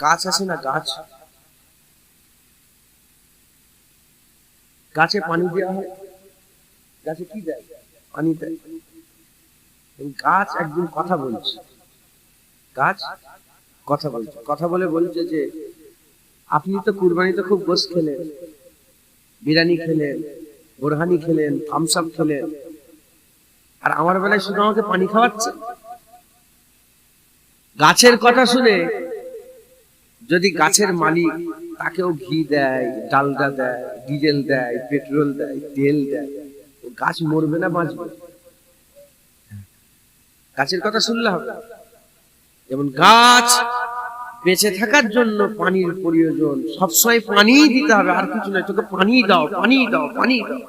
গাছ আছে না, গাছ, গাছে পানি দেওয়া হয়, গাছে কি দেয়? পানি দেয়। গাছ একদিন কথা বলছে, গাছ কথা বলছে, কথা বলে বলছে যে আপনি তো কুরবানিতে খুব গোশত খেলেন, বিরিয়ানি খেলেন, বোরহানি খেলেন, থামস আপ খেলেন, আর আমার বেলায় শুধু আমাকে পানি খাওয়াচ্ছে। গাছের কথা শুনে যদি গাছের মালিক তাকেও ঘি দেয়, ডালডা দেয়, ডিজেল দেয়, পেট্রোল দেয়, তেল দেয়, গাছ মরবে না বাঁচবে? গাছের কথা শুনলে হবে। যেমন গাছ বেঁচে থাকার জন্য পানির প্রয়োজন, সবসময় পানি দিতে হবে, আর কিছু নয়, তোকে পানি দাও, পানি দাও, পানি দাও।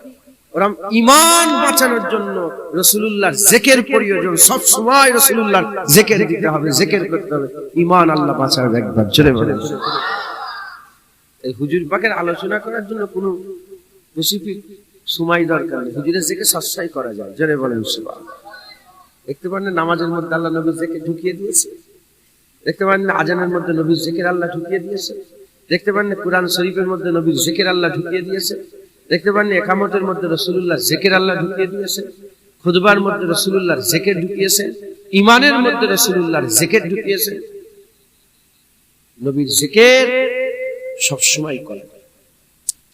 ওরকম ঈমান বাঁচানোর জন্য রাসূলুল্লাহর জিকির প্রয়োজন, সব সময় রাসূলুল্লাহর জিকির দিতে হবে, জিকির করতে হবে, ঈমান আল্লাহ বাঁচাবে একবার, জোরে বলেন। এই হুজুর পাকের আলোচনা করার জন্য কোনো স্পেসিফিক সময় দরকার নেই, হুজুরের জিকির সবসময় করা যায়, জোরে বলেন সুবহানাল্লাহ। দেখতে পারেন নামাজের মধ্যে আল্লাহ নবীর জিকির ঢুকিয়ে দিয়েছে, দেখতে পারেন আজানের মধ্যে নবীর জিকির আল্লাহ ঢুকিয়ে দিয়েছে, দেখতে পারেন কোরআন শরীফের মধ্যে নবীর জিকির আল্লাহ ঢুকিয়ে দিয়েছে, দেখতে পারেন ইকামতের মধ্যে রাসূলুল্লাহর জিকির আল্লাহ ঢুকিয়ে দিয়েছে, খুতবার মধ্যে রাসূলুল্লাহর জিকির ঢুকিয়েছে, ঈমানের মধ্যে রাসূলুল্লাহর জিকির ঢুকিয়েছে। নবীর জিকির সব সময় করেন।